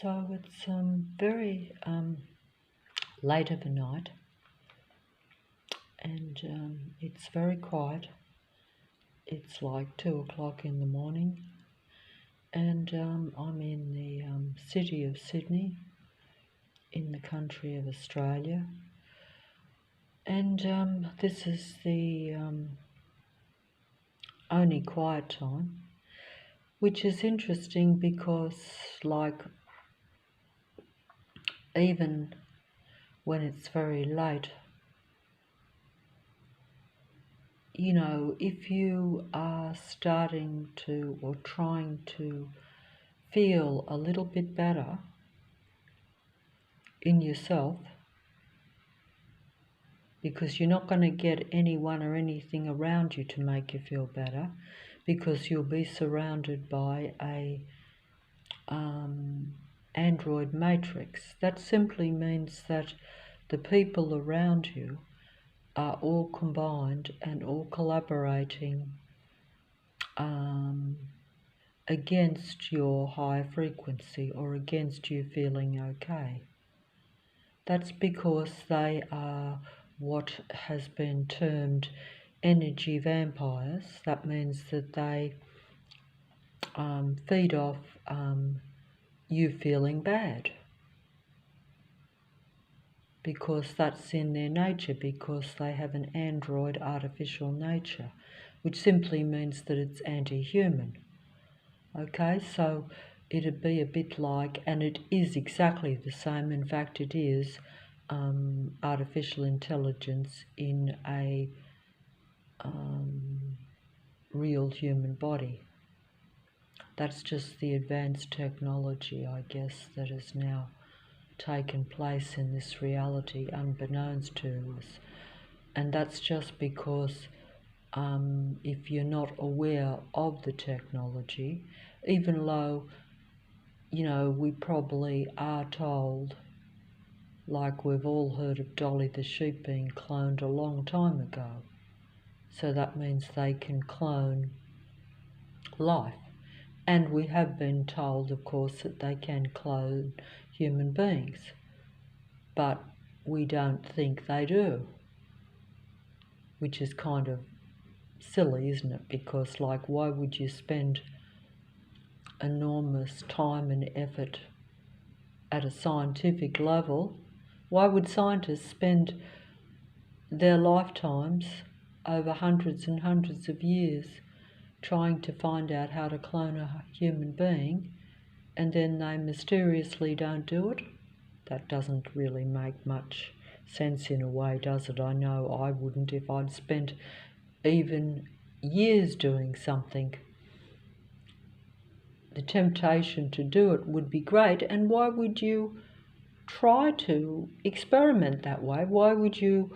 So it's very late of a night, and it's very quiet. It's like 2 o'clock in the morning, and I'm in the city of Sydney, in the country of Australia, and this is the only quiet time, which is interesting because, like, even when it's very late, you know, if you are starting to or trying to feel a little bit better in yourself, because you're not going to get anyone or anything around you to make you feel better, because you'll be surrounded by a android matrix. That simply means that the people around you are all combined and all collaborating against your high frequency or against you feeling okay. That's because they are what has been termed energy vampires. That means that they feed off you feeling bad, because that's in their nature, because they have an android artificial nature, which simply means that it's anti-human. Okay, so it'd be a bit like, and it is exactly the same, in fact it is artificial intelligence in a real human body. That's just the advanced technology, I guess, that has now taken place in this reality unbeknownst to us. And that's just because if you're not aware of the technology, even though, you know, we probably are told, like we've all heard of Dolly the sheep being cloned a long time ago. So that means they can clone life. And we have been told, of course, that they can clone human beings. But we don't think they do, which is kind of silly, isn't it? Because, like, why would you spend enormous time and effort at a scientific level? Why would scientists spend their lifetimes over hundreds and hundreds of years trying to find out how to clone a human being, and then they mysteriously don't do it? That doesn't really make much sense in a way, does it? I know I wouldn't if I'd spent even years doing something. The temptation to do it would be great, and why would you try to experiment that way? Why would you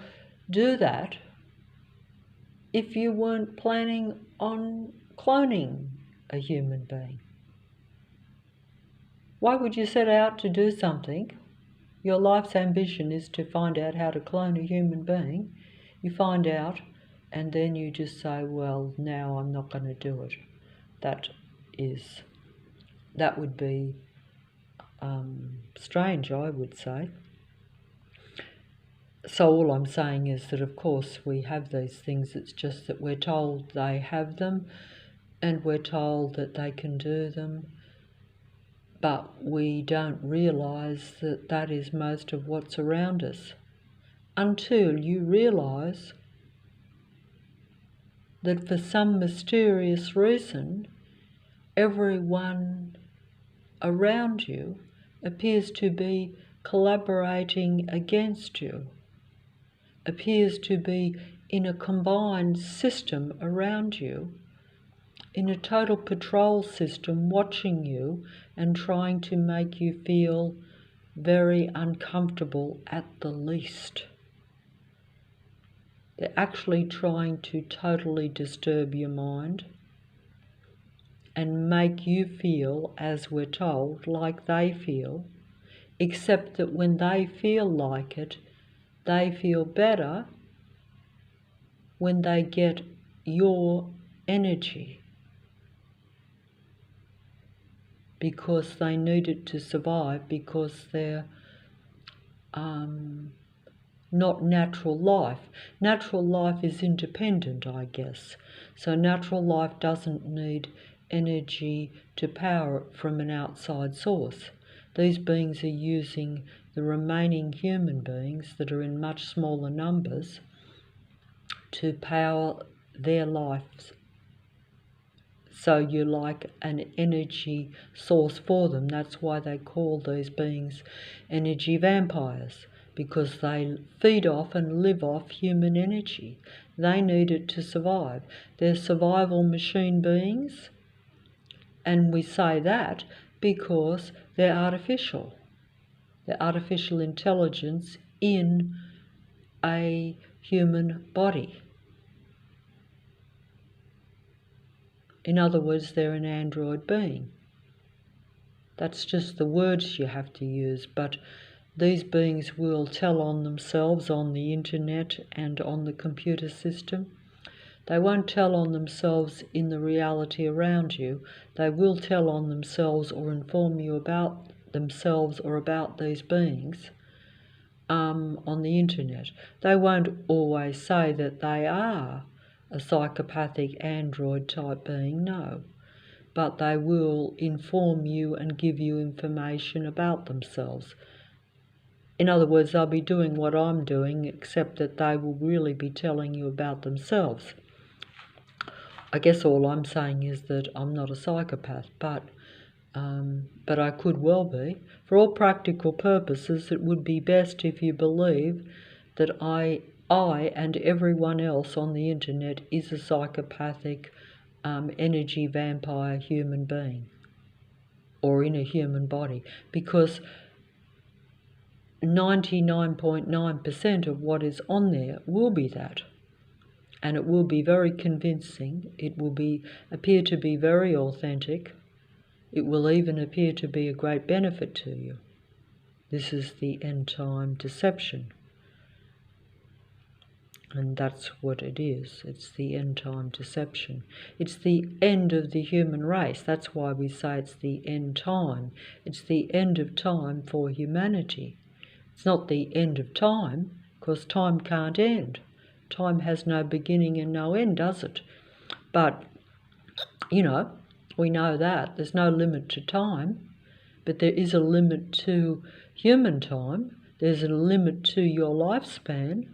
do that if you weren't planning on cloning a human being? Why would you set out to do something? Your life's ambition is to find out how to clone a human being. You find out, and then you just say, well, now I'm not going to do it. That would be strange, I would say. So all I'm saying is that, of course, we have these things. It's just that we're told they have them, and we're told that they can do them, but we don't realise that that is most of what's around us, until you realise that for some mysterious reason, everyone around you appears to be collaborating against you, appears to be in a combined system around you, in a total patrol system, watching you and trying to make you feel very uncomfortable at the least. They're actually trying to totally disturb your mind and make you feel, as we're told, like they feel, except that when they feel like it, they feel better when they get your energy. because they need it to survive, because they're not natural life. Natural life is independent, I guess. So natural life doesn't need energy to power it from an outside source. These beings are using the remaining human beings that are in much smaller numbers to power their lives. So you're like an energy source for them. That's why they call these beings energy vampires, because they feed off and live off human energy. They need it to survive. They're survival machine beings, and we say that because they're artificial. They're artificial intelligence in a human body. In other words, they're an android being. That's just the words you have to use, but these beings will tell on themselves on the internet and on the computer system. They won't tell on themselves in the reality around you. They will tell on themselves or inform you about themselves or about these beings on the internet. They won't always say that they are a psychopathic android type being, no. But they will inform you and give you information about themselves. In other words, they'll be doing what I'm doing, except that they will really be telling you about themselves. I guess all I'm saying is that I'm not a psychopath, but I could well be. For all practical purposes, it would be best if you believe that I and everyone else on the internet is a psychopathic energy vampire human being, or in a human body, because 99.9% of what is on there will be that, and it will be very convincing. It will appear to be very authentic. It will even appear to be a great benefit to you. This is the end time deception. And that's what it is. It's the end time deception. It's the end of the human race. That's why we say it's the end time. It's the end of time for humanity. It's not the end of time, because time can't end. Time has no beginning and no end, does it? But, we know that. There's no limit to time, but there is a limit to human time. There's a limit to your lifespan.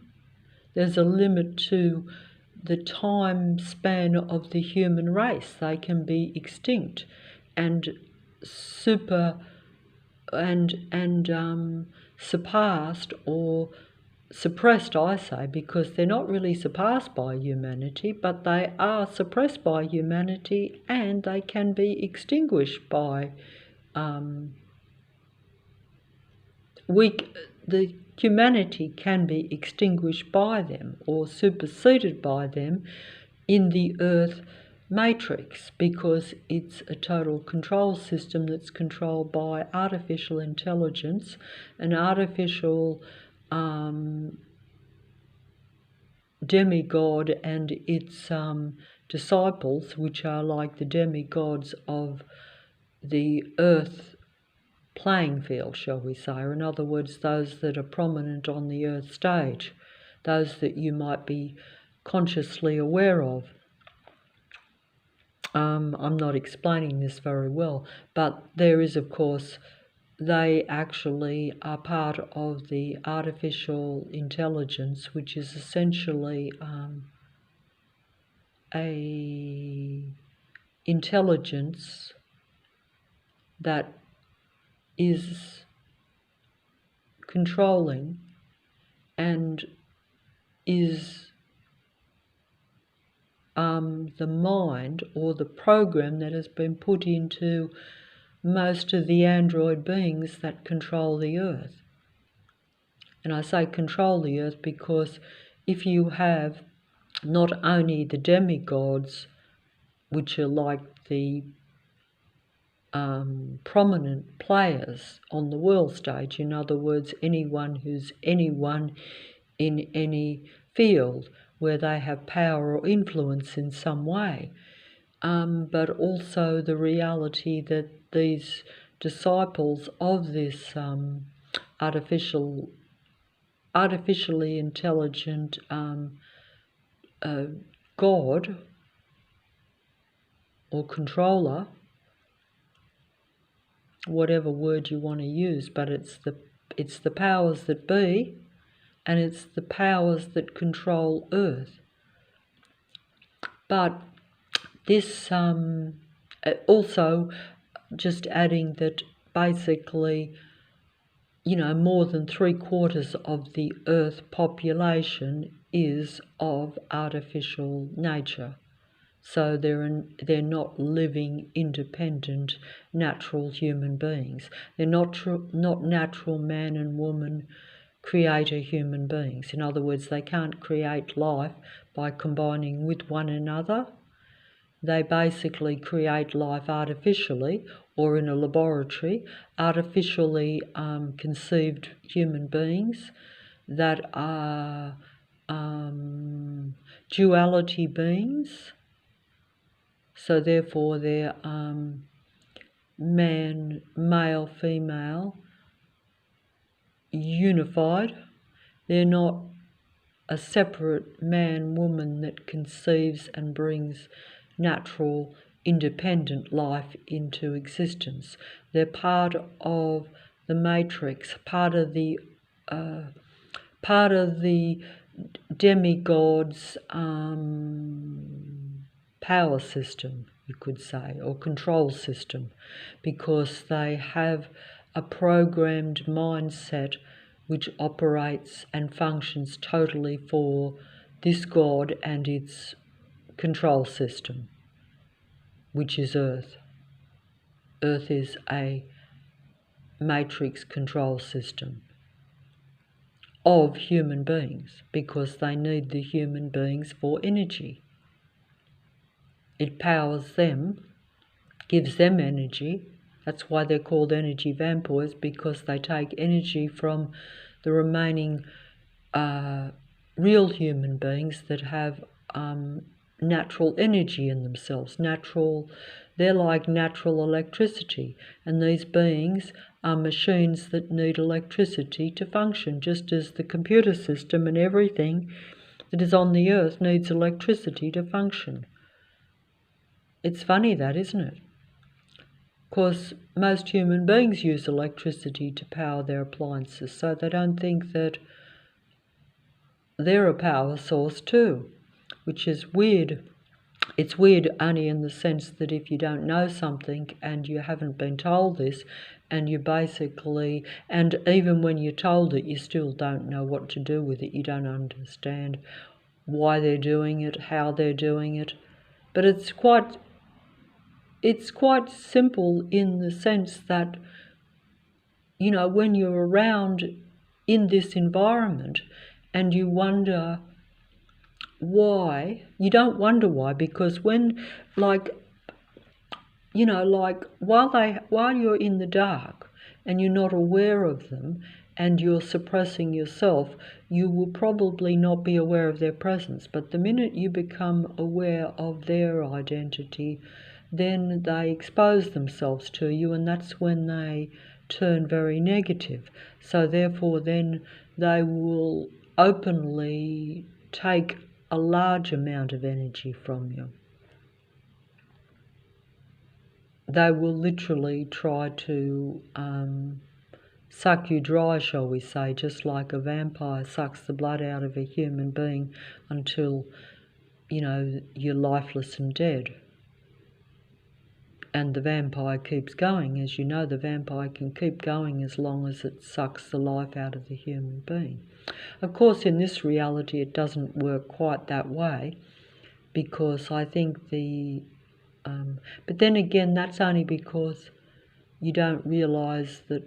There's a limit to the time span of the human race. They can be extinct and surpassed or suppressed, I say, because they're not really surpassed by humanity, but they are suppressed by humanity, and they can be extinguished by the humanity can be extinguished by them or superseded by them in the Earth matrix, because it's a total control system that's controlled by artificial intelligence, an artificial demigod and its disciples, which are like the demigods of the Earth playing field, shall we say, or in other words, those that are prominent on the Earth stage, those that you might be consciously aware of. I'm not explaining this very well, but there is, of course, they actually are part of the artificial intelligence, which is essentially a intelligence that is controlling and is the mind or the program that has been put into most of the android beings that control the Earth. And I say control the Earth because if you have not only the demigods, which are like the prominent players on the world stage, in other words, anyone who's anyone in any field where they have power or influence in some way, but also the reality that these disciples of this artificially intelligent God or controller, whatever word you want to use, but it's the powers that be, and it's the powers that control Earth. But this also, just adding that basically, more than 3/4 of the Earth population is of artificial nature. So they're not living, independent, natural human beings. They're not natural man and woman creator human beings. In other words, they can't create life by combining with one another. They basically create life artificially or in a laboratory, artificially conceived human beings that are duality beings. So therefore they're male, female, unified. They're not a separate man, woman that conceives and brings natural, independent life into existence. They're part of the matrix, part of the demigod's power system, you could say, or control system, because they have a programmed mindset which operates and functions totally for this God and its control system, which is Earth. Earth is a matrix control system of human beings because they need the human beings for energy. It powers them, gives them energy. That's why they're called energy vampires, because they take energy from the remaining real human beings that have natural energy in themselves. They're like natural electricity, and these beings are machines that need electricity to function, just as the computer system and everything that is on the earth needs electricity to function. It's funny that, isn't it? Because most human beings use electricity to power their appliances, so they don't think that they're a power source too, which is weird. It's weird only in the sense that if you don't know something and you haven't been told this, and and even when you're told it, you still don't know what to do with it. You don't understand why they're doing it, how they're doing it. But it's quite simple in the sense that, when you're around in this environment and you wonder why, you don't wonder why, because when, while you're in the dark and you're not aware of them and you're suppressing yourself, you will probably not be aware of their presence. But the minute you become aware of their identity, then they expose themselves to you, and that's when they turn very negative. So therefore then they will openly take a large amount of energy from you. They will literally try to suck you dry, shall we say, just like a vampire sucks the blood out of a human being until, you're lifeless and dead. And the vampire keeps going. As you know, the vampire can keep going as long as it sucks the life out of the human being. Of course, in this reality, it doesn't work quite that way, because I think but then again, that's only because you don't realise that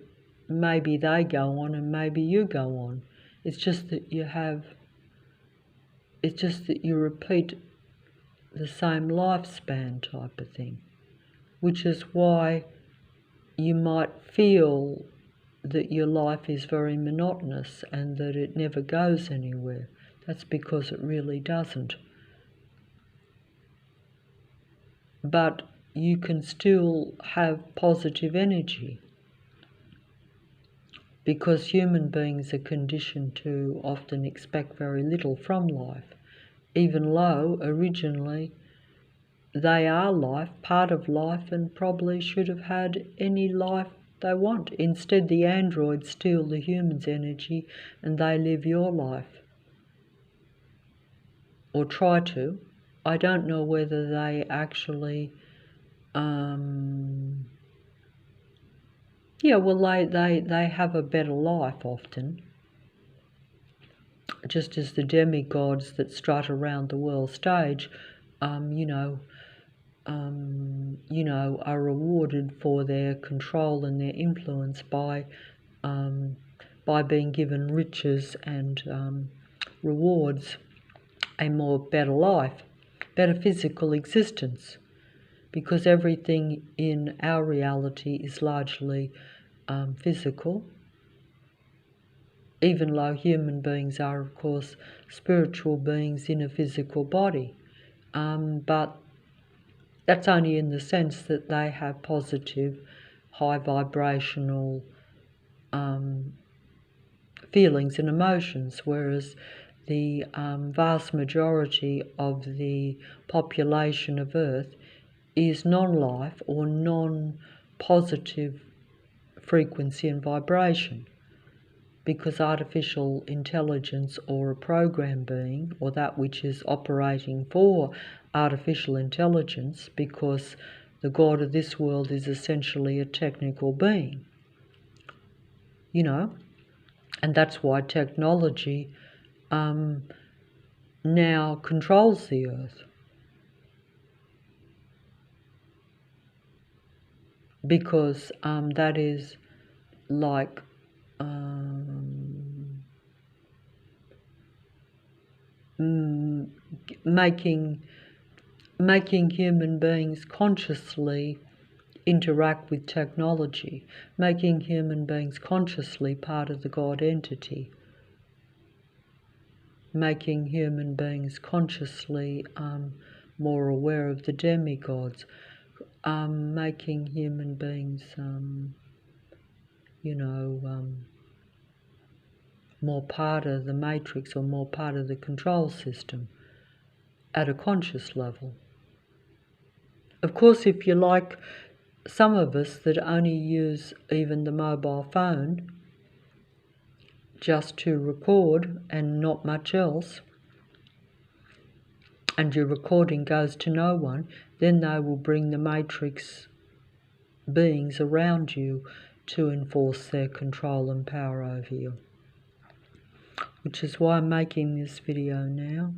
maybe they go on and maybe you go on. It's just that you repeat the same lifespan type of thing, which is why you might feel that your life is very monotonous and that it never goes anywhere. That's because it really doesn't. but you can still have positive energy, because human beings are conditioned to often expect very little from life, even though originally they are life, part of life, and probably should have had any life they want. Instead, the androids steal the human's energy and they live your life, or try to. I don't know whether they actually they have a better life often, just as the demigods that strut around the world stage, are rewarded for their control and their influence by being given riches and rewards, a better life, better physical existence, because everything in our reality is largely physical, even though human beings are, of course, spiritual beings in a physical body. But that's only in the sense that they have positive, high vibrational feelings and emotions, whereas the vast majority of the population of Earth is non-life or non-positive frequency and vibration, because artificial intelligence, or a program being, or that which is operating for artificial intelligence, because the God of this world is essentially a technical being, and that's why technology now controls the Earth, because that is like making human beings consciously interact with technology, making human beings consciously part of the God entity, making human beings consciously more aware of the demigods, making human beings, more part of the matrix, or more part of the control system at a conscious level. Of course, if you're like some of us that only use even the mobile phone just to record and not much else, and your recording goes to no one, then they will bring the matrix beings around you to enforce their control and power over you. Which is why I'm making this video now.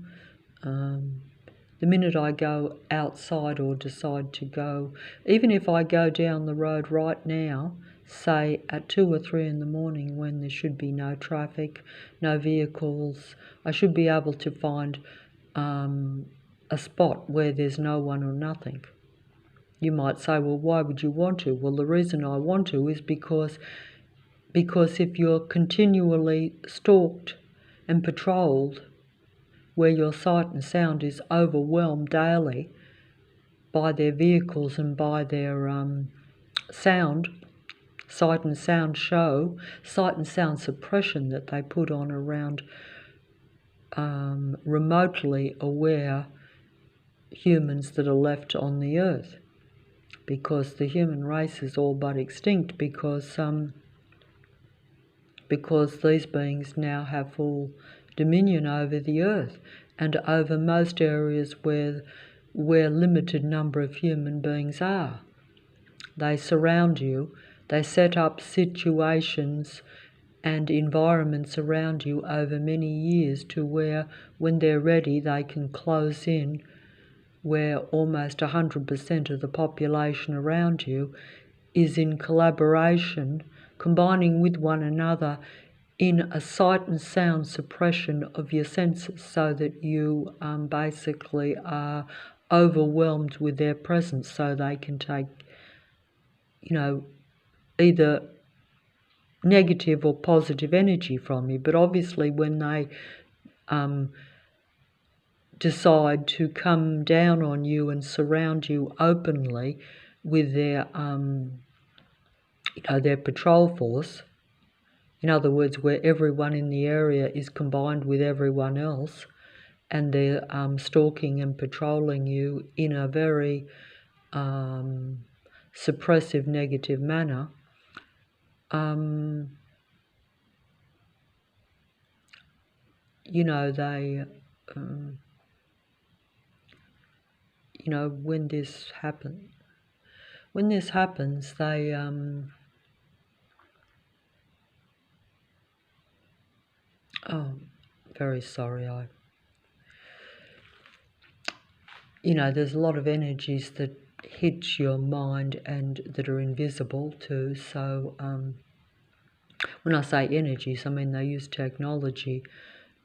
The minute I go outside, or decide to go, even if I go down the road right now, say at 2 or 3 in the morning, when there should be no traffic, no vehicles, I should be able to find a spot where there's no one or nothing. You might say, well, why would you want to? Well, the reason I want to is because if you're continually stalked and patrolled, where your sight and sound is overwhelmed daily by their vehicles and by their sight and sound suppression that they put on around remotely aware humans that are left on the earth, because the human race is all but extinct, because these beings now have full dominion over the earth and over most areas where limited number of human beings are. They surround you, they set up situations and environments around you over many years, to where when they're ready they can close in, where almost 100% of the population around you is in collaboration, combining with one another in a sight and sound suppression of your senses, so that you basically are overwhelmed with their presence, so they can take, either negative or positive energy from you. But obviously when they decide to come down on you and surround you openly with their their patrol force. In other words, where everyone in the area is combined with everyone else, and they're stalking and patrolling you in a very suppressive, negative manner. They, when this happens, they, oh, very sorry, there's a lot of energies that hit your mind and that are invisible too. So when I say energies, I mean they use technology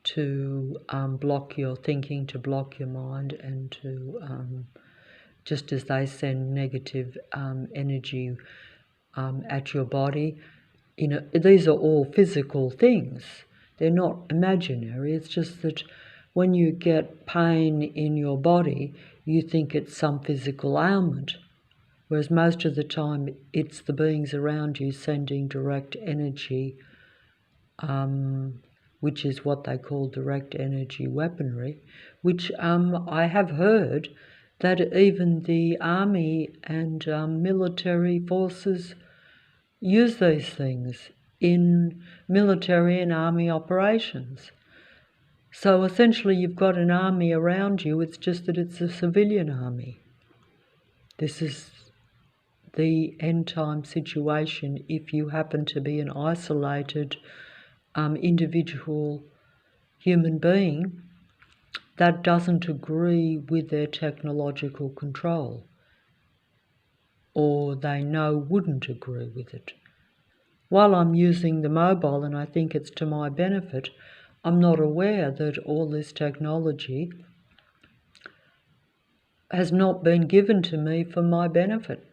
to block your thinking, to block your mind, and to just as they send negative energy at your body. These are all physical things. They're not imaginary. It's just that when you get pain in your body, you think it's some physical ailment, whereas most of the time it's the beings around you sending direct energy, which is what they call direct energy weaponry, which I have heard that even the army and military forces use these things in military and army operations. So essentially you've got an army around you, it's just that it's a civilian army. This is the end time situation if you happen to be an isolated individual human being that doesn't agree with their technological control, or they know wouldn't agree with it. While I'm using the mobile and I think it's to my benefit, I'm not aware that all this technology has not been given to me for my benefit,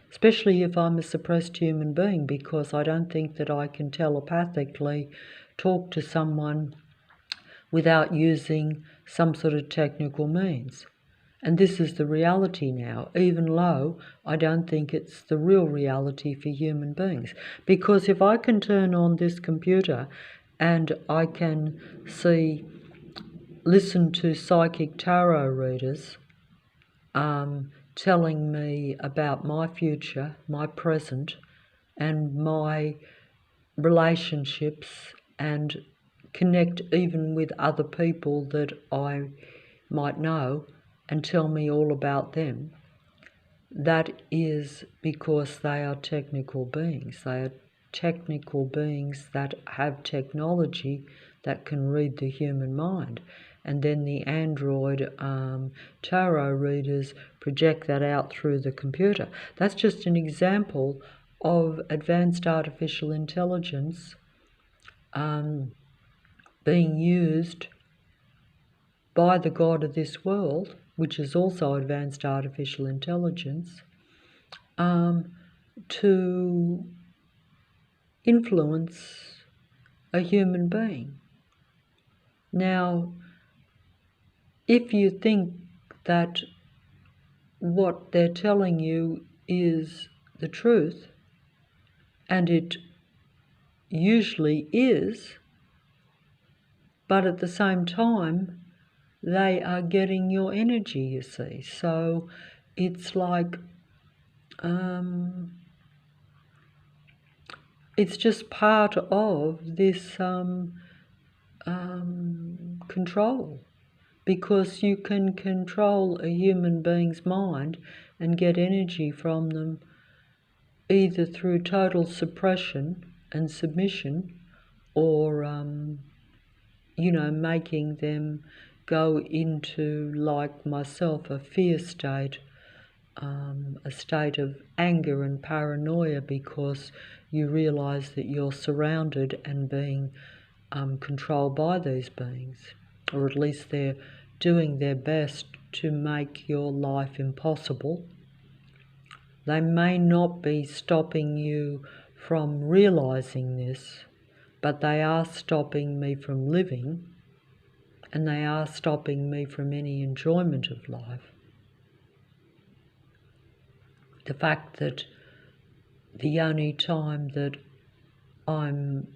especially if I'm a suppressed human being, because I don't think that I can telepathically talk to someone without using some sort of technical means. And this is the reality now, even though I don't think it's the real reality for human beings. Because if I can turn on this computer and I can listen to psychic tarot readers telling me about my future, my present, and my relationships, and connect even with other people that I might know and tell me all about them, that is because they are technical beings. They are technical beings that have technology that can read the human mind. And then the android tarot readers project that out through the computer. That's just an example of advanced artificial intelligence being used by the God of this world, which is also advanced artificial intelligence, to influence a human being. Now, if you think that what they're telling you is the truth, and it usually is, but at the same time, they are getting your energy, you see. So it's like, it's just part of this control, because you can control a human being's mind and get energy from them either through total suppression and submission, or making them go into, like myself, a fear state, a state of anger and paranoia, because you realize that you're surrounded and being controlled by these beings, or at least they're doing their best to make your life impossible. They may not be stopping you from realizing this, but they are stopping me from living, and they are stopping me from any enjoyment of life. The fact that the only time that I'm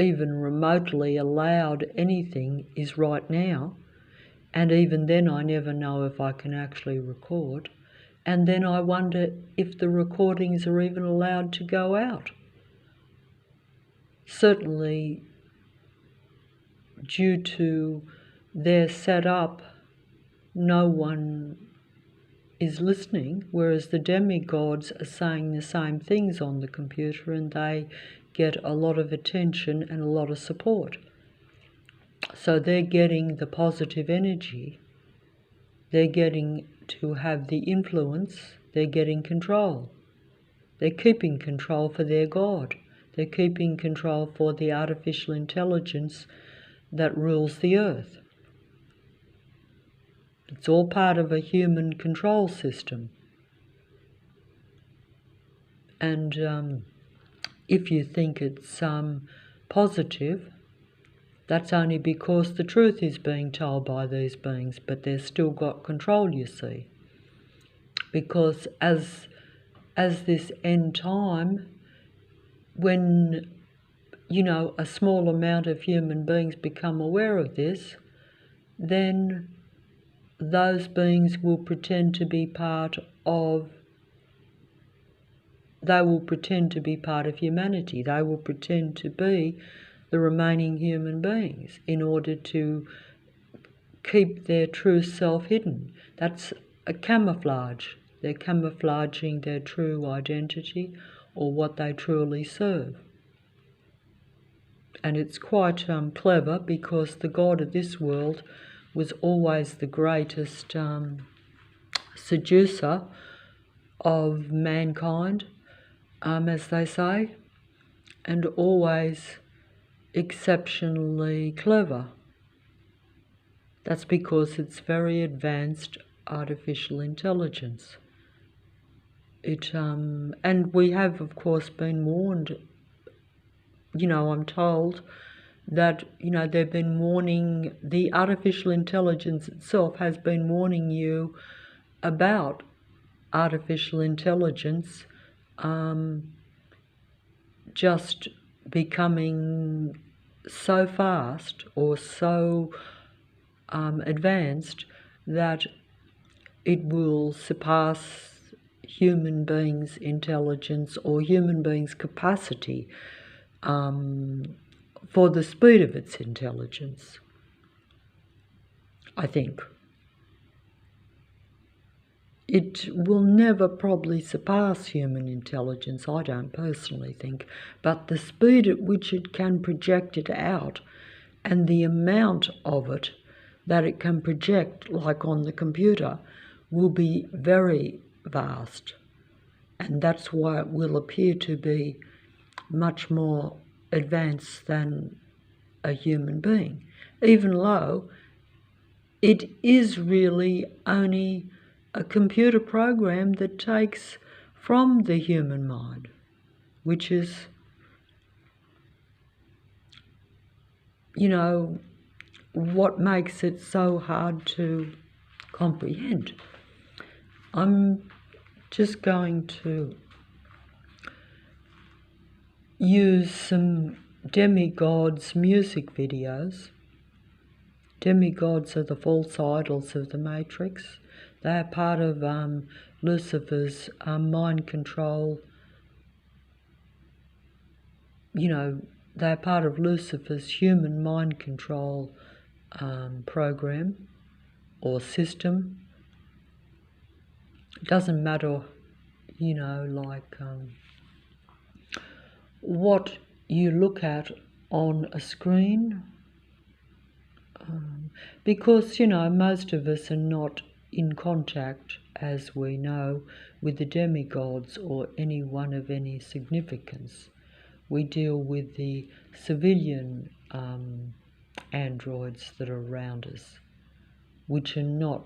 even remotely allowed anything is right now, and even then I never know if I can actually record, and then I wonder if the recordings are even allowed to go out. Certainly, due to their setup, no one is listening, whereas the demigods are saying the same things on the computer and they get a lot of attention and a lot of support. So they're getting the positive energy, they're getting to have the influence, they're getting control. They're keeping control for their God. They're keeping control for the artificial intelligence that rules the earth. It's all part of a human control system. And if you think it's positive, that's only because the truth is being told by these beings, but they've still got control, you see. Because as this end time, when, a small amount of human beings become aware of this, then those beings will pretend to be part of humanity. They will pretend to be the remaining human beings in order to keep their true self hidden. That's a camouflage. They're camouflaging their true identity or what they truly serve. And it's quite clever, because the God of this world was always the greatest seducer of mankind, as they say, and always exceptionally clever. That's because it's very advanced artificial intelligence. And we have, of course, been warned. I'm told that, they've been warning, the artificial intelligence itself has been warning you about artificial intelligence just becoming so fast or so advanced that it will surpass human beings' intelligence or human beings' capacity for the speed of its intelligence, I think. It will never probably surpass human intelligence, I don't personally think, but the speed at which it can project it out and the amount of it that it can project, like on the computer, will be very vast. And that's why it will appear to be much more advanced than a human being, even though it is really only a computer program that takes from the human mind, which is, what makes it so hard to comprehend. I'm just going to use some demigods' music videos. Demigods are the false idols of the Matrix. They are part of Lucifer's mind control. They're part of Lucifer's human mind control program or system. It doesn't matter, what you look at on a screen, because, most of us are not in contact, as we know, with the demigods or anyone of any significance. We deal with the civilian androids that are around us, which are not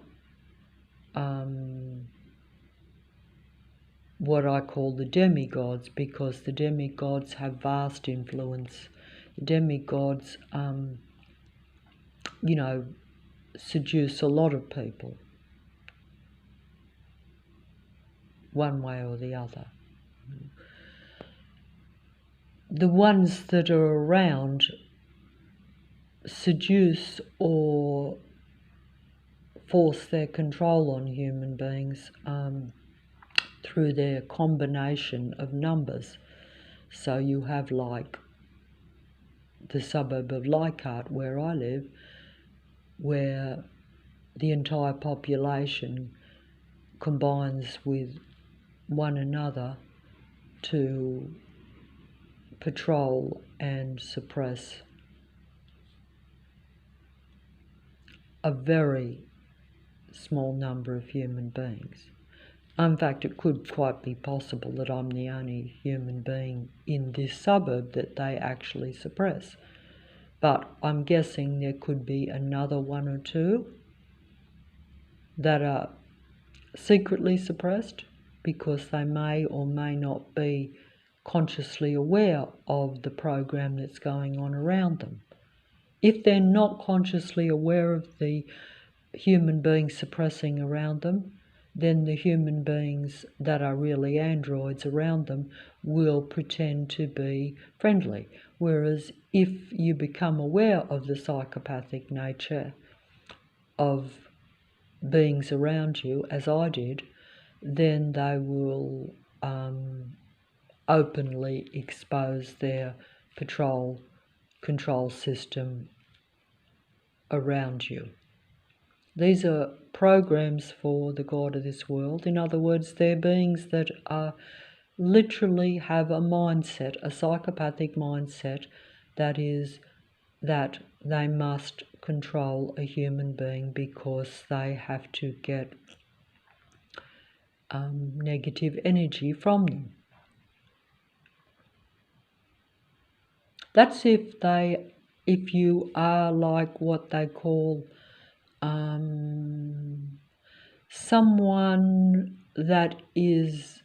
what I call the demigods, because the demigods have vast influence. The demigods, seduce a lot of people, one way or the other. The ones that are around seduce or force their control on human beings through their combination of numbers. So you have, like, the suburb of Leichhardt, where I live, where the entire population combines with one another to patrol and suppress a very small number of human beings. In fact, it could quite be possible that I'm the only human being in this suburb that they actually suppress. But I'm guessing there could be another one or two that are secretly suppressed because they may or may not be consciously aware of the program that's going on around them. If they're not consciously aware of the human beings suppressing around them, then the human beings that are really androids around them will pretend to be friendly. Whereas if you become aware of the psychopathic nature of beings around you, as I did, then they will openly expose their control system around you. These are programs for the God of this world. In other words, they're beings that literally have a mindset, a psychopathic mindset, that is that they must control a human being because they have to get negative energy from them. That's if you are like what they call someone that is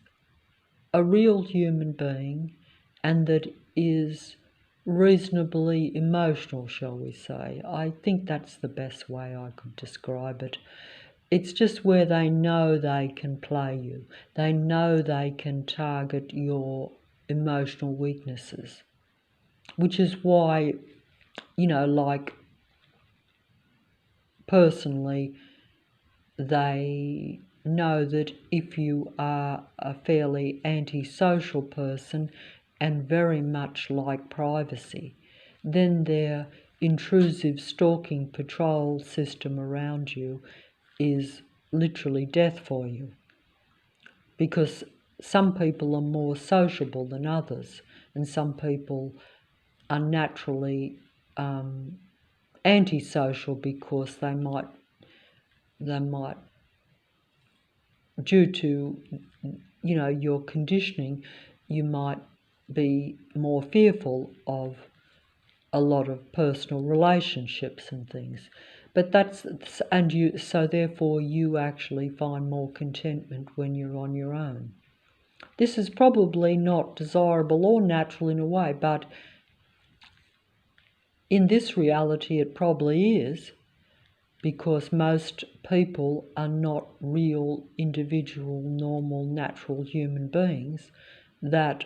a real human being and that is reasonably emotional, shall we say. I think that's the best way I could describe it. It's just where they know they can play you. They know they can target your emotional weaknesses, which is why, like, personally, they know that if you are a fairly antisocial person and very much like privacy, then their intrusive stalking patrol system around you is literally death for you. Because some people are more sociable than others, and some people are naturally antisocial because they might, due to your conditioning, you might be more fearful of a lot of personal relationships and things. But so therefore you actually find more contentment when you're on your own. This is probably not desirable or natural in a way, but in this reality it probably is, because most people are not real, individual, normal, natural human beings that,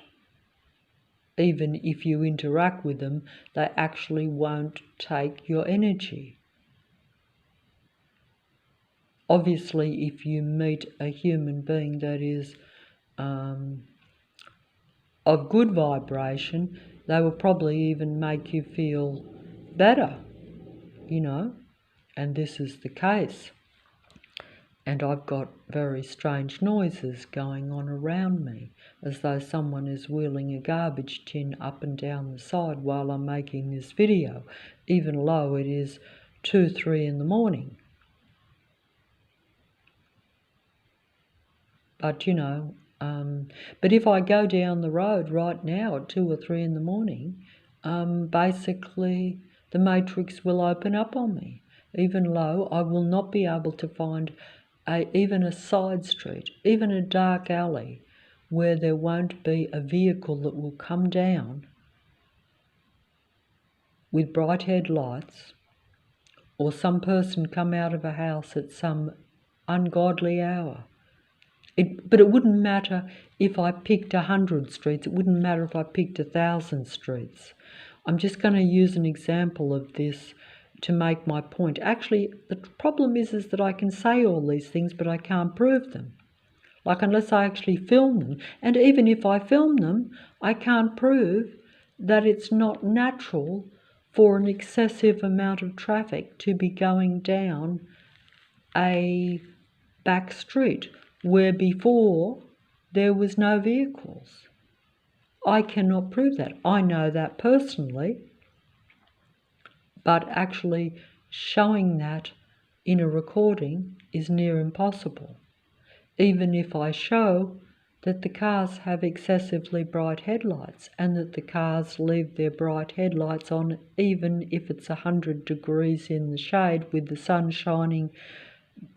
even if you interact with them, they actually won't take your energy. Obviously, if you meet a human being that is of good vibration, they will probably even make you feel better, and this is the case. And I've got very strange noises going on around me, as though someone is wheeling a garbage tin up and down the side while I'm making this video, even though it is 2-3 in the morning. But but if I go down the road right now at 2 or 3 in the morning, basically the matrix will open up on me, even though I will not be able to find even a side street, even a dark alley, where there won't be a vehicle that will come down with bright headlights or some person come out of a house at some ungodly hour. But it wouldn't matter if I picked 100 streets. It wouldn't matter if I picked 1,000 streets. I'm just going to use an example of this to make my point. Actually, the problem is that I can say all these things, but I can't prove them. Like, unless I actually film them. And even if I film them, I can't prove that it's not natural for an excessive amount of traffic to be going down a back street where before there was no vehicles. I cannot prove that. I know that personally, but actually showing that in a recording is near impossible. Even if I show that the cars have excessively bright headlights and that the cars leave their bright headlights on even if it's 100 degrees in the shade with the sun shining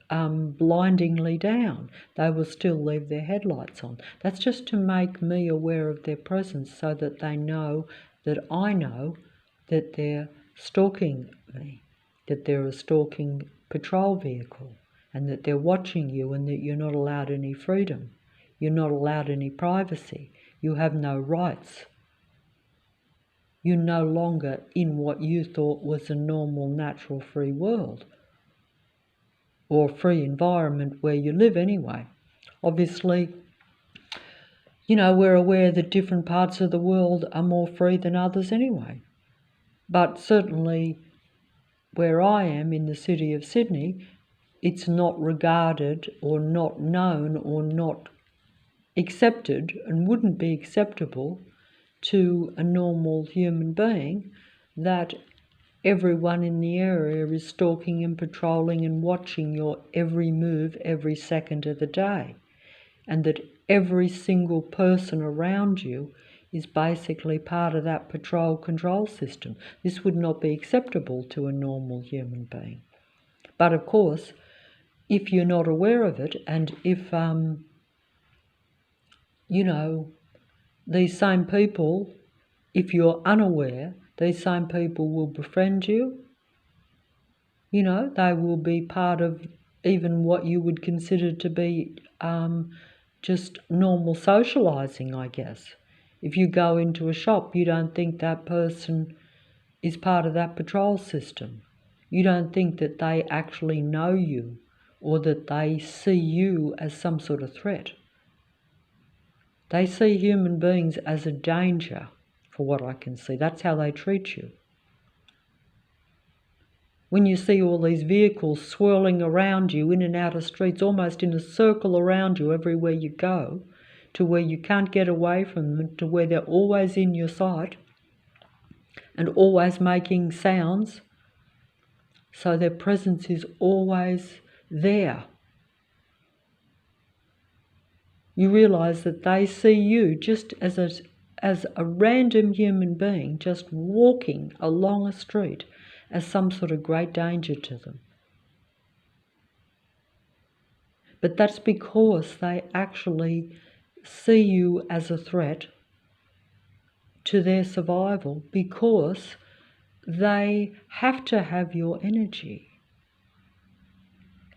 blindingly down, they will still leave their headlights on. That's just to make me aware of their presence so that they know that I know that they're stalking me, that they're a stalking patrol vehicle, and that they're watching you and that you're not allowed any freedom. You're not allowed any privacy. You have no rights. You're no longer in what you thought was a normal, natural, free world, or free environment where you live anyway. Obviously, we're aware that different parts of the world are more free than others anyway. But certainly where I am in the city of Sydney, it's not regarded or not known or not accepted and wouldn't be acceptable to a normal human being that everyone in the area is stalking and patrolling and watching your every move every second of the day, and that every single person around you is basically part of that patrol control system. This would not be acceptable to a normal human being. But of course, if you're not aware of it, and if these same people, if you're unaware, these same people will befriend you. They will be part of even what you would consider to be just normal socialising, I guess. If you go into a shop, you don't think that person is part of that patrol system. You don't think that they actually know you or that they see you as some sort of threat. They see human beings as a danger, for what I can see. That's how they treat you. When you see all these vehicles swirling around you in and out of streets, almost in a circle around you everywhere you go, to where you can't get away from them, to where they're always in your sight and always making sounds, so their presence is always there. You realise that they see you just as a random human being just walking along a street as some sort of great danger to them. But that's because they actually see you as a threat to their survival, because they have to have your energy.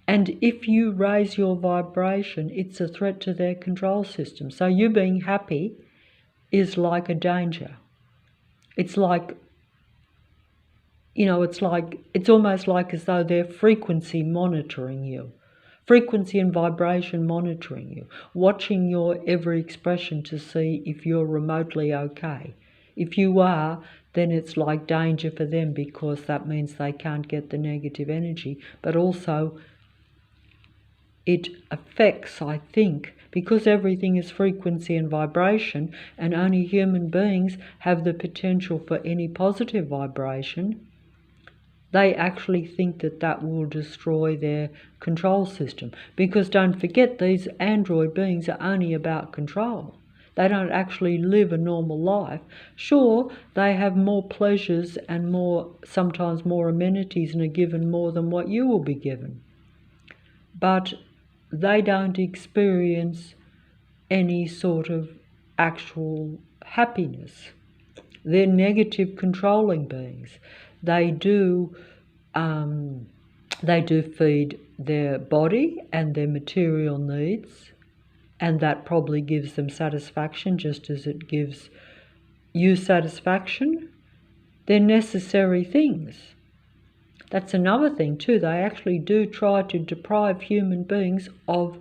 And if you raise your vibration, it's a threat to their control system. So you being happy is like a danger. It's like, it's almost like as though they're frequency monitoring you. Frequency and vibration monitoring you, watching your every expression to see if you're remotely okay. If you are, then it's like danger for them, because that means they can't get the negative energy. But also it affects, I think, because everything is frequency and vibration, and only human beings have the potential for any positive vibration, they actually think that that will destroy their control system. Because don't forget, these android beings are only about control. They don't actually live a normal life. Sure, they have more pleasures and sometimes more amenities, and are given more than what you will be given. But they don't experience any sort of actual happiness. They're negative controlling beings. They do they do feed their body and their material needs, and that probably gives them satisfaction just as it gives you satisfaction. They're necessary things. That's another thing too. They actually do try to deprive human beings of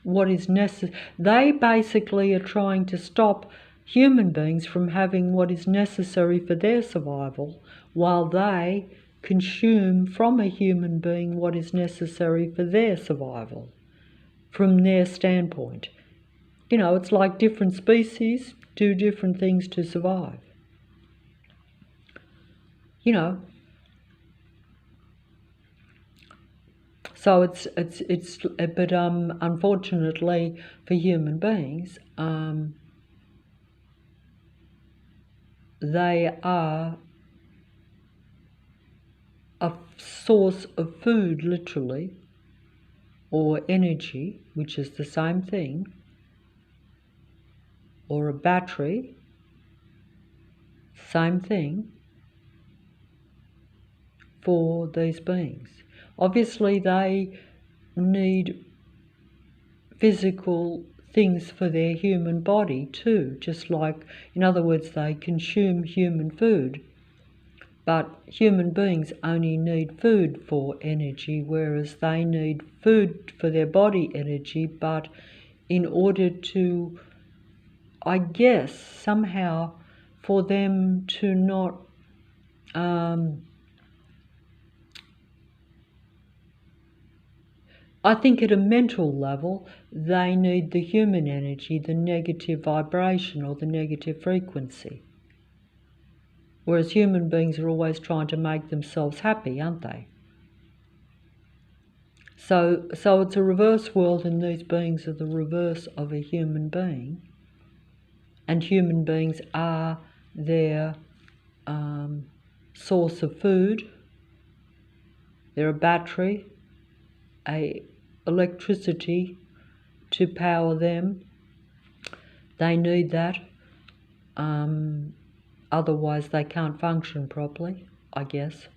what is necessary. They basically are trying to stop human beings from having what is necessary for their survival, while they consume from a human being what is necessary for their survival, from their standpoint. You know, it's like different species do different things to survive. You know, so but unfortunately for human beings, they are a source of food, literally, or energy, which is the same thing, or a battery, same thing, for these beings. Obviously, they need physical things for their human body too, just like, in other words, they consume human food. But human beings only need food for energy, whereas they need food for their body energy, but in order to, I guess, somehow for them to not I think at a mental level, they need the human energy, the negative vibration or the negative frequency. Whereas human beings are always trying to make themselves happy, aren't they? So it's a reverse world, and these beings are the reverse of a human being. And human beings are their source of food. They're a battery, a electricity to power them. They need that. Otherwise they can't function properly, I guess.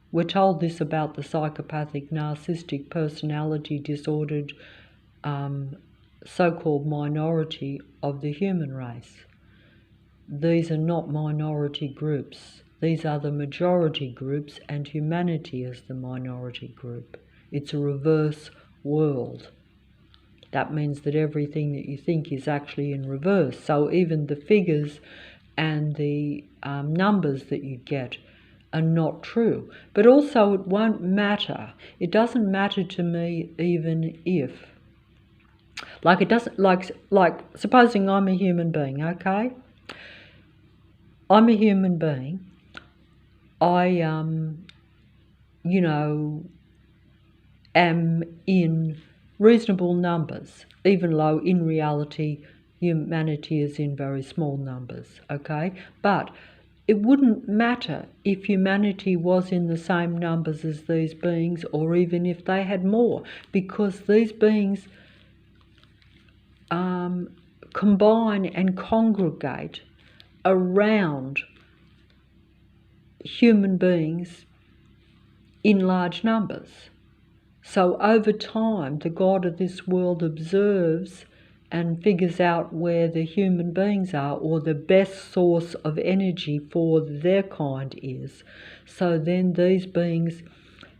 We're told this about the psychopathic narcissistic personality disordered so-called minority of the human race. These are not minority groups. These are the majority groups, and humanity is the minority group. It's a reverse world. That means that everything that you think is actually in reverse. So even the figures and the numbers that you get are not true. But also it won't matter. It doesn't matter to me even if, like it doesn't, like supposing I'm a human being, okay? I'm a human being. I, you know, am in reasonable numbers, even though in reality humanity is in very small numbers, okay? But it wouldn't matter if humanity was in the same numbers as these beings, or even if they had more, because these beings combine and congregate around human beings in large numbers. So over time, the God of this world observes and figures out where the human beings are, or the best source of energy for their kind is. So then these beings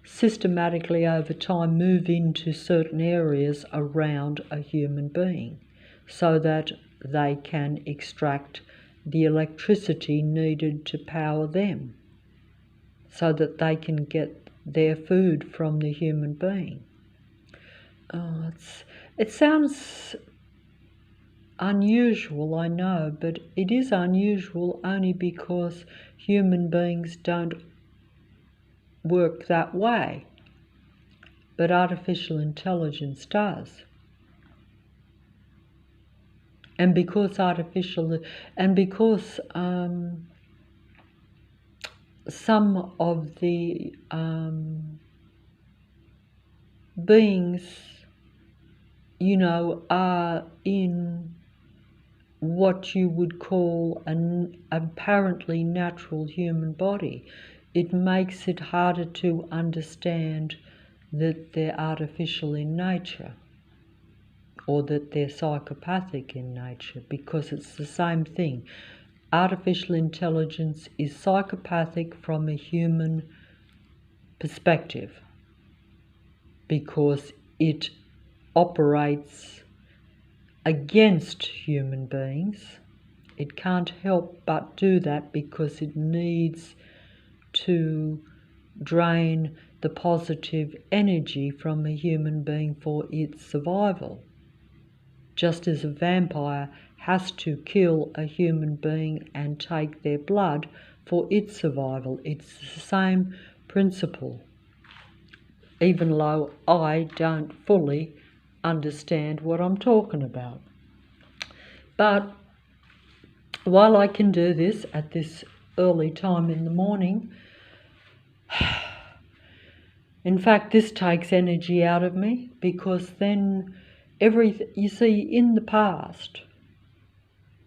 systematically over time move into certain areas around a human being so that they can extract the electricity needed to power them, so that they can get their food from the human being. Oh, it sounds unusual, I know, but it is unusual only because human beings don't work that way, but artificial intelligence does. And because some of the beings, you know, are in what you would call an apparently natural human body. it makes it harder to understand that they're artificial in nature, or that they're psychopathic in nature, because it's the same thing. Artificial intelligence is psychopathic from a human perspective because it operates against human beings. It can't help but do that because it needs to drain the positive energy from a human being for its survival. Just as a vampire has to kill a human being and take their blood for its survival. It's the same principle, even though I don't fully understand what I'm talking about. But while I can do this at this early time in the morning, in fact, this takes energy out of me, because then you see, in the past,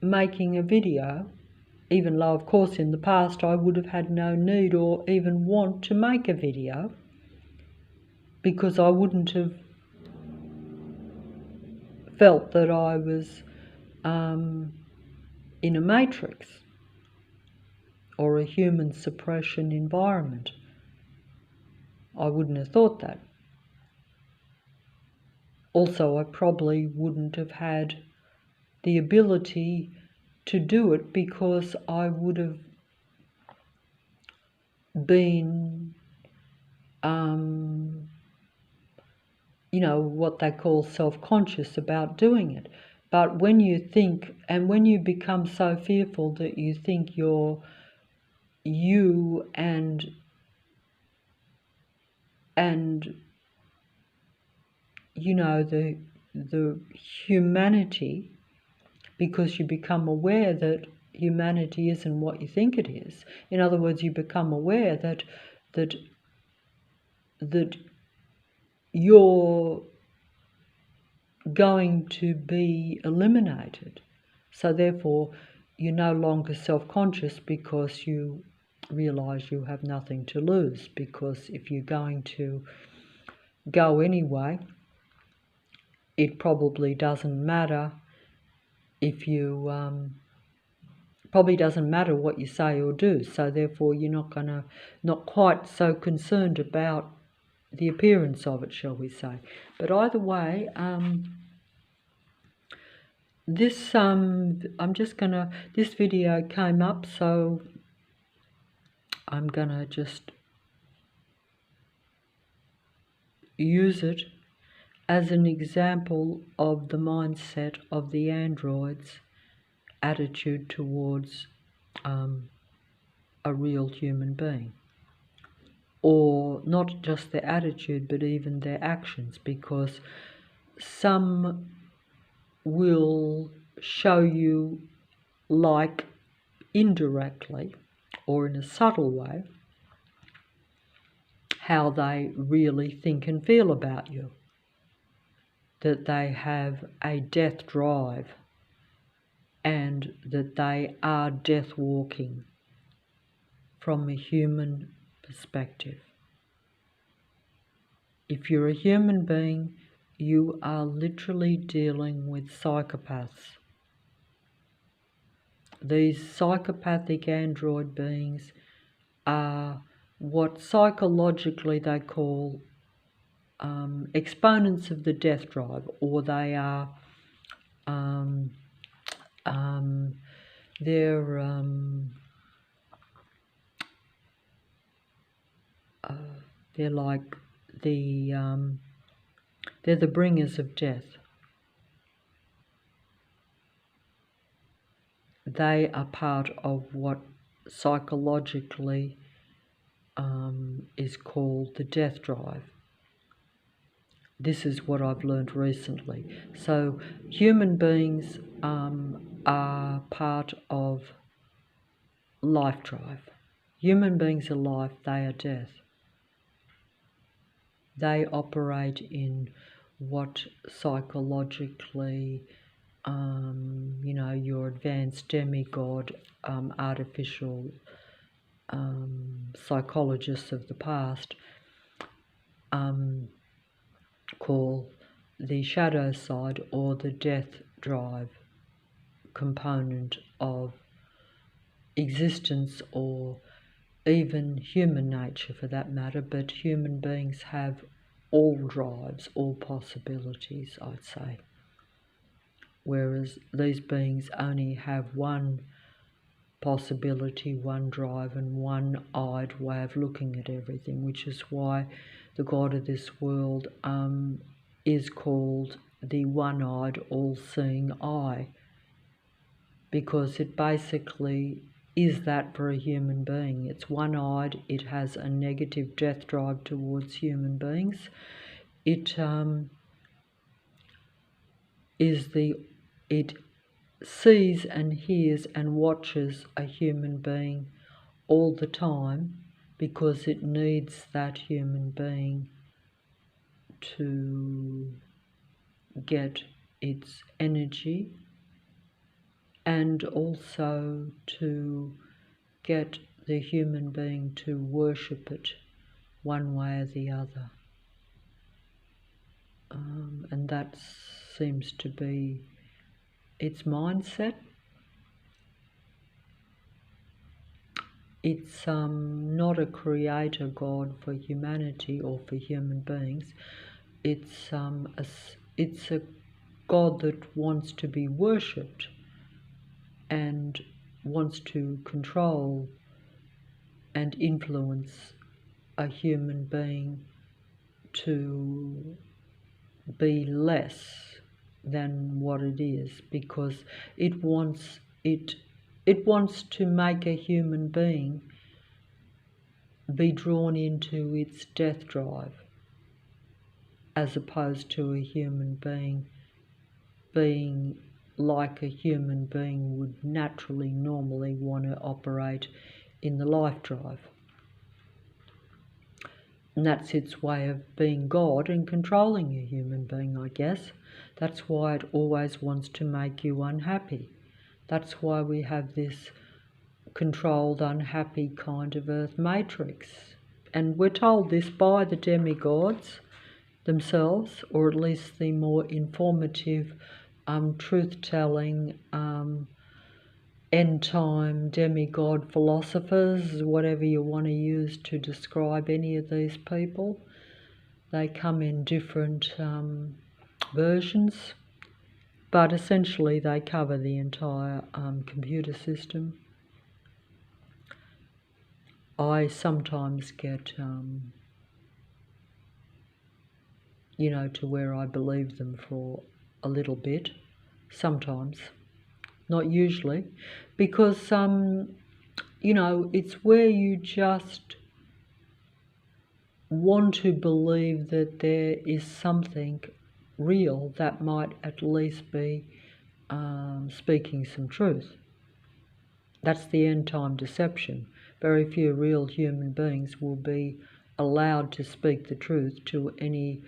making a video, even though of course in the past I would have had no need or even want to make a video, because I wouldn't have felt that I was in a matrix or a human suppression environment. I wouldn't have thought that. Also, I probably wouldn't have had the ability to do it, because I would have been, what they call self-conscious about doing it. But when you think, and when you become so fearful that you think you and the humanity, because you become aware that humanity isn't what you think it is. In other words, you become aware that you're going to be eliminated. So therefore, you're no longer self-conscious, because you realize you have nothing to lose, because if you're going to go anyway, it probably doesn't matter if you probably doesn't matter what you say or do. So therefore, you're not quite so concerned about the appearance of it, shall we say. But either way, this video came up, so I'm gonna just use it as an example of the mindset of the android's attitude towards a real human being. Or not just their attitude, but even their actions, because some will show you, like indirectly or in a subtle way, how they really think and feel about you. That they have a death drive, and that they are death walking from a human perspective. If you're a human being, you are literally dealing with psychopaths. These psychopathic android beings are what psychologically they call exponents of the death drive, or they are they're like they're the bringers of death. They are part of what psychologically is called the death drive. This is what I've learned recently. So human beings are part of life drive. Human beings are life, they are death. They operate in what psychologically, your advanced demigod, artificial psychologists of the past call the shadow side or the death drive component of existence, or even human nature for that matter. But human beings have all drives, all possibilities, I'd say, whereas these beings only have one possibility, one drive, and one-eyed way of looking at everything, which is why the God of this world is called the one-eyed, all-seeing eye, because it basically is that for a human being. It's one-eyed, it has a negative death drive towards human beings. It sees and hears and watches a human being all the time because it needs that human being to get its energy and also to get the human being to worship it one way or the other. And that seems to be its mindset. It's not a creator God for humanity or for human beings. It's a God that wants to be worshipped and wants to control and influence a human being to be less than what it is, because it wants to make a human being be drawn into its death drive, as opposed to a human being like a human being would naturally, normally want to operate in the life drive. And that's its way of being God and controlling a human being, I guess. That's why it always wants to make you unhappy. That's why we have this controlled, unhappy kind of earth matrix. And we're told this by the demigods themselves, or at least the more informative, truth-telling, end-time demigod philosophers, whatever you want to use to describe any of these people. They come in different versions, but essentially they cover the entire computer system. I sometimes get, to where I believe them for a little bit, sometimes. Not usually, because, it's where you just want to believe that there is something real that might at least be speaking some truth. That's the end-time deception. Very few real human beings will be allowed to speak the truth to any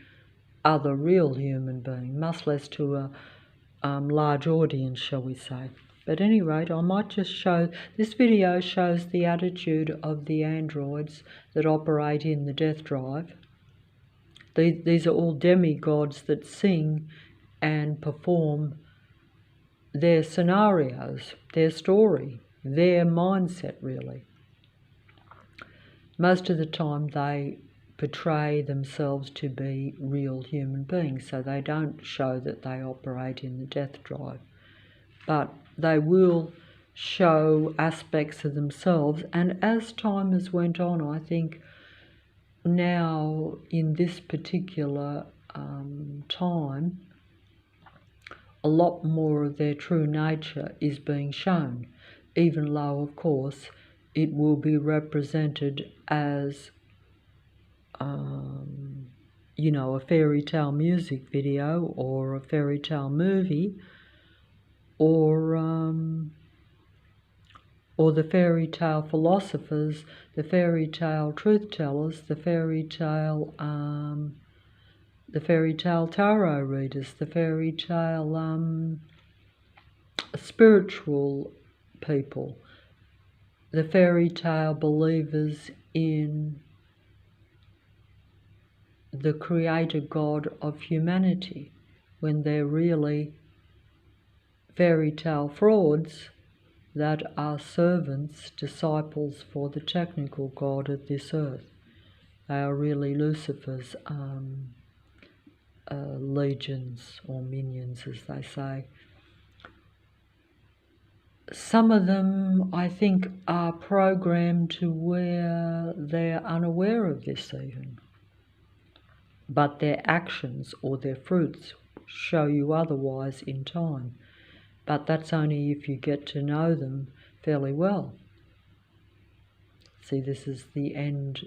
other real human being, much less to a large audience, shall we say. But at any rate, I might just show, this video shows the attitude of the androids that operate in the death drive. These are all demigods that sing and perform their scenarios, their story, their mindset, really. Most of the time they portray themselves to be real human beings, so they don't show that they operate in the death drive. But they will show aspects of themselves, and as time has went on, I think now in this particular time, a lot more of their true nature is being shown, even though, of course, it will be represented as a fairy tale music video or a fairy tale movie, or the fairy tale philosophers, the fairy tale truth tellers, the fairy tale tarot readers, the fairy tale spiritual people. the fairy tale believers in the creator God of humanity, when they're really fairy tale frauds that are servants, disciples for the technical God of this earth. They are really Lucifer's legions or minions, as they say. Some of them, I think, are programmed to where they're unaware of this even. But their actions or their fruits show you otherwise in time. But that's only if you get to know them fairly well. See, this is the end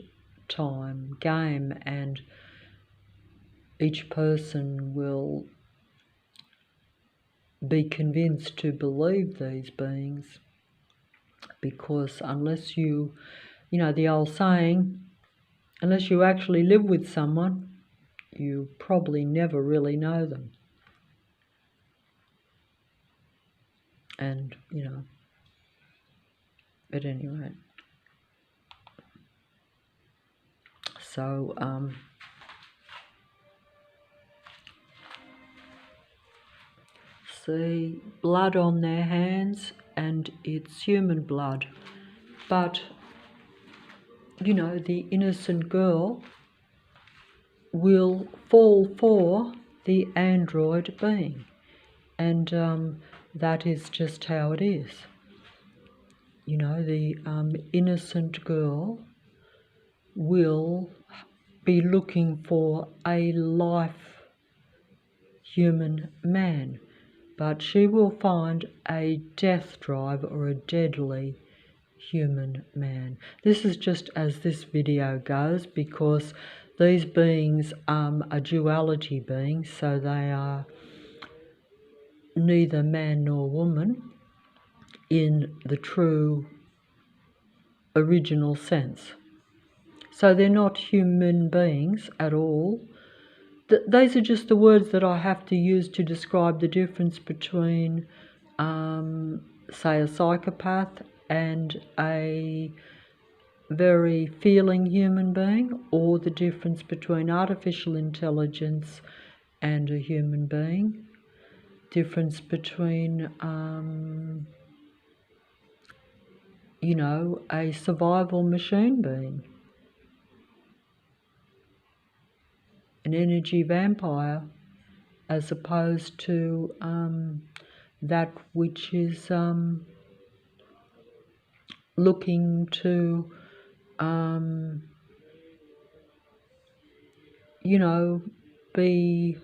time game, and each person will be convinced to believe these beings, because unless you know the old saying, unless you actually live with someone, you probably never really know them. And, at any rate. So, see, blood on their hands, and it's human blood. But, the innocent girl will fall for the android being. And that is just how it is. The innocent girl will be looking for a life human man, but she will find a death drive or a deadly human man. This is just as this video goes, because these beings are duality beings, so they are neither man nor woman in the true original sense. So they're not human beings at all. These are just the words that I have to use to describe the difference between, say, a psychopath and a very feeling human being, or the difference between artificial intelligence and a human being, difference between, a survival machine being, an energy vampire, as opposed to that which is looking to, be,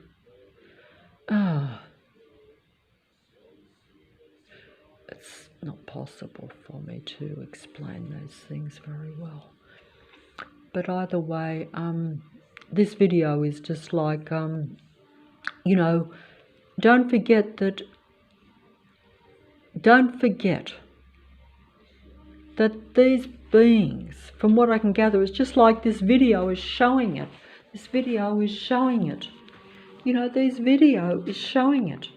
it's not possible for me to explain those things very well. But either way, this video is just like, don't forget that these beings, from what I can gather, is just like this video is showing it. This video is showing it. This video is showing it.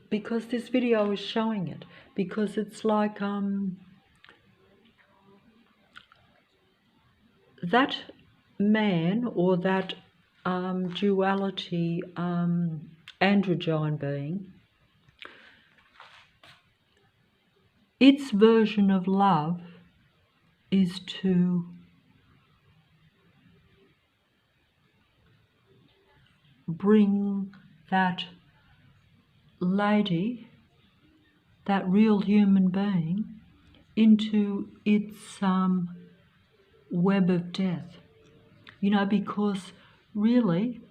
Because this video is showing it. Because it's like, that man or that duality androgyne being, its version of love is to bring that lady, that real human being, into its web of death. Because really,